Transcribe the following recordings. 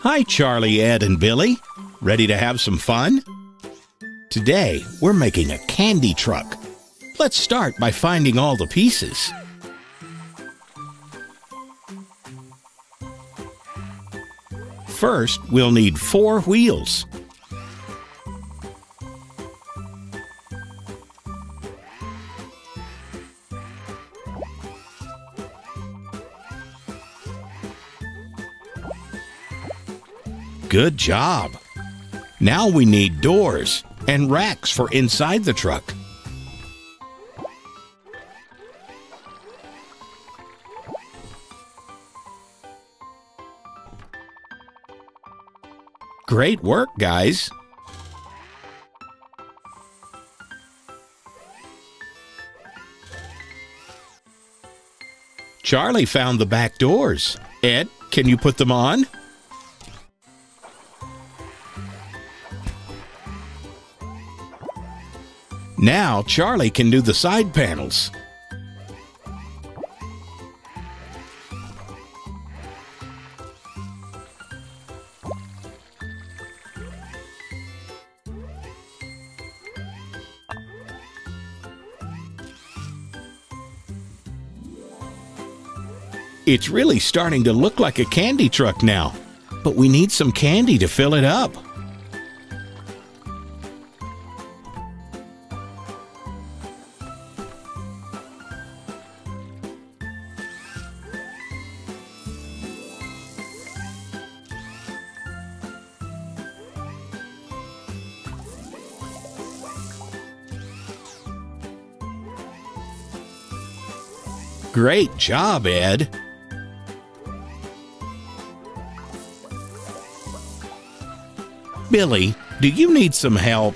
Hi, Charlie, Ed, and Billy. Ready to have some fun? Today, we're making a candy truck. Let's start by finding all the pieces. First, we'll need 4 wheels. Good job! Now we need doors and racks for inside the truck. Great work, guys! Charlie found the back doors. Ed, can you put them on? Now Charlie can do the side panels. It's really starting to look like a candy truck now, but we need some candy to fill it up. Great job, Ed! Billy, do you need some help?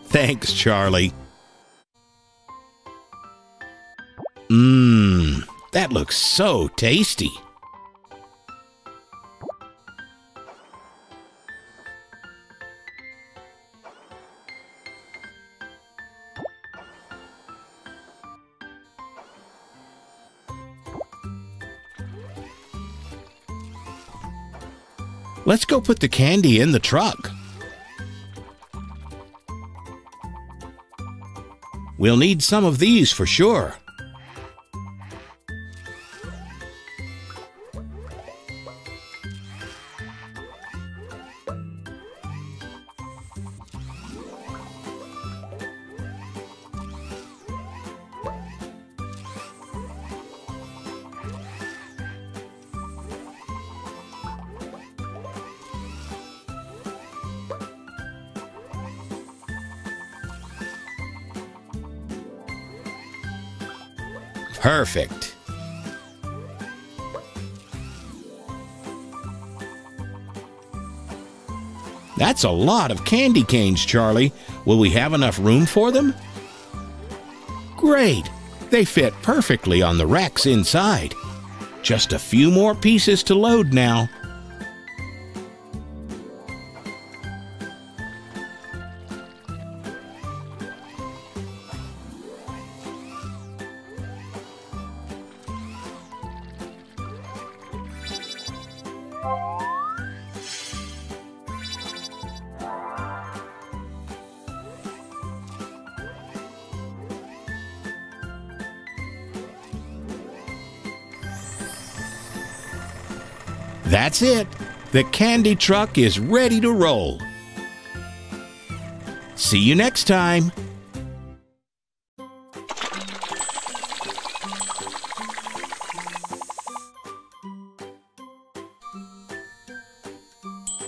Thanks, Charlie. That looks so tasty. Let's go put the candy in the truck. We'll need some of these for sure. Perfect. That's a lot of candy canes, Charlie. Will we have enough room for them? Great! They fit perfectly on the racks inside. Just a few more pieces to load now. That's it. The candy truck is ready to roll. See you next time.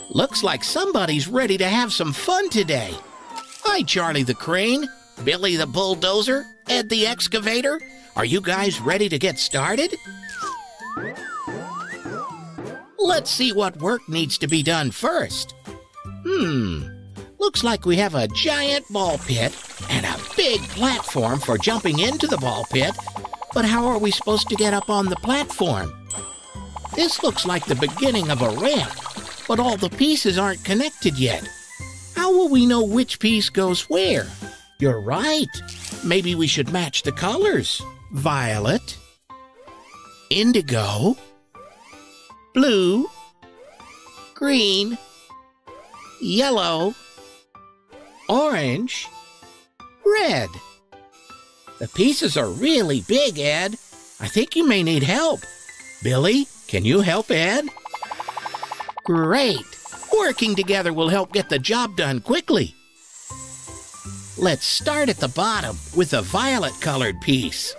Looks like somebody's ready to have some fun today. Hi, Charlie the Crane, Billy the Bulldozer, Ed the Excavator. Are you guys ready to get started? Let's see what work needs to be done first. Looks like we have a giant ball pit and a big platform for jumping into the ball pit, but how are we supposed to get up on the platform? This looks like the beginning of a ramp, but all the pieces aren't connected yet. How will we know which piece goes where? You're right. Maybe we should match the colors. Violet, indigo, blue, green, yellow, orange, red. The pieces are really big, Ed. I think you may need help. Billy, can you help Ed? Great. Working together will help get the job done quickly. Let's start at the bottom with a violet-colored piece.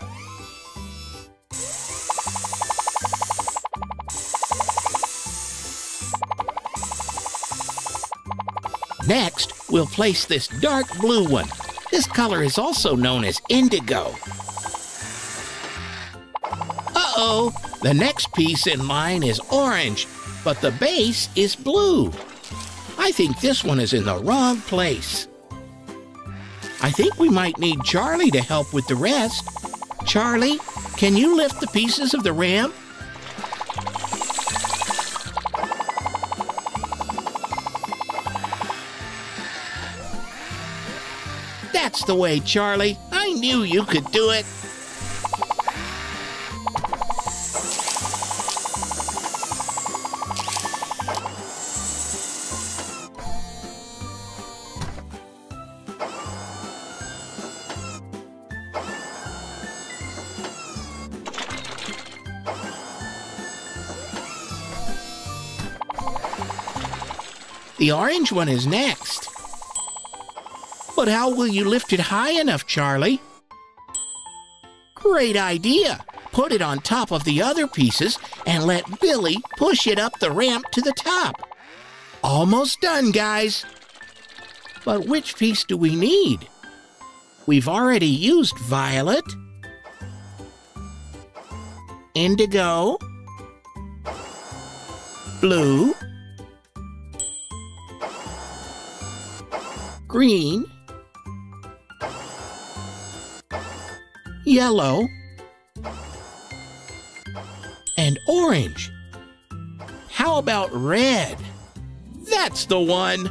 Next, we'll place this dark blue one. This color is also known as indigo. Uh-oh, the next piece in line is orange, but the base is blue. I think this one is in the wrong place. I think we might need Charlie to help with the rest. Charlie, can you lift the pieces of the ramp? That's the way, Charlie. I knew you could do it. The orange one is next. But how will you lift it high enough, Charlie? Great idea. Put it on top of the other pieces and let Billy push it up the ramp to the top. Almost done, guys. But which piece do we need? We've already used violet, indigo, blue, green, yellow, and orange. How about red? That's the one!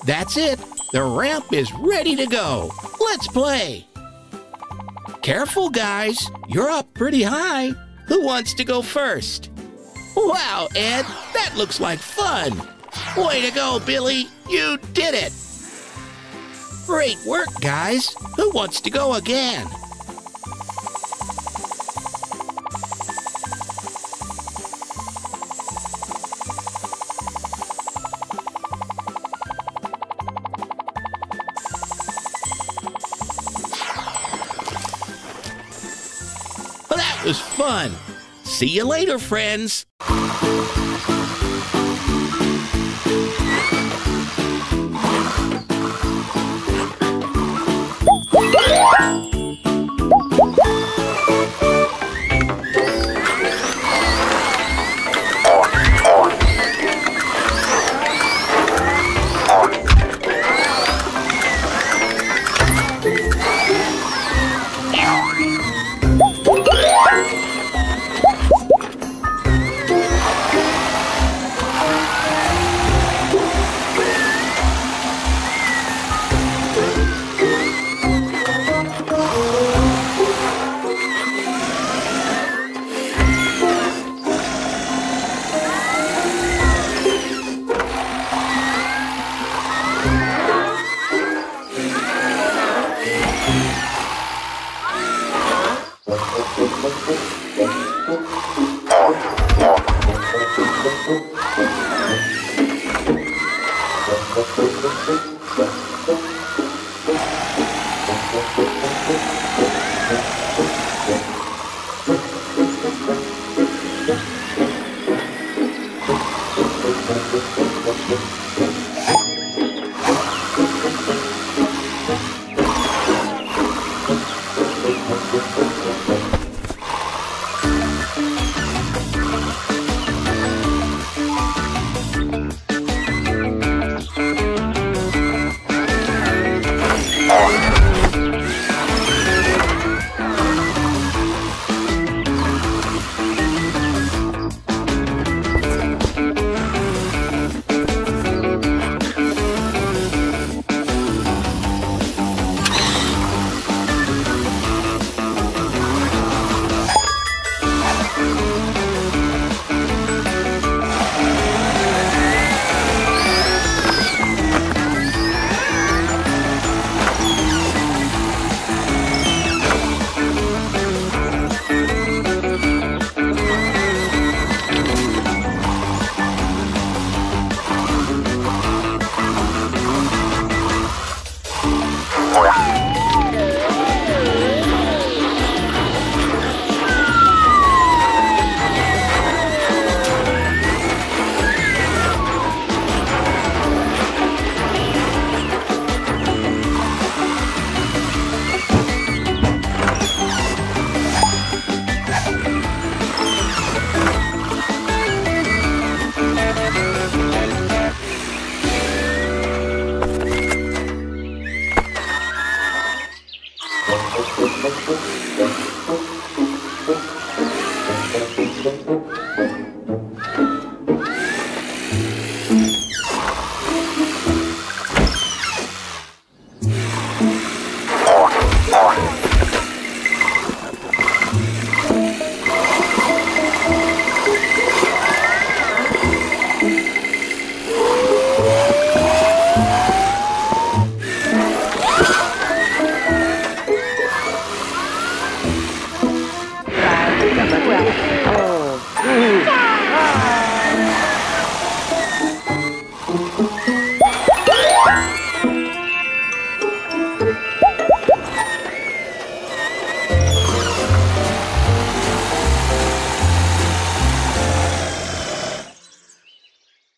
That's it! The ramp is ready to go! Let's play! Careful, guys! You're up pretty high! Who wants to go first? Wow, Ed! That looks like fun! Way to go, Billy! You did it! Great work, guys! Who wants to go again? Well, that was fun! See you later, friends!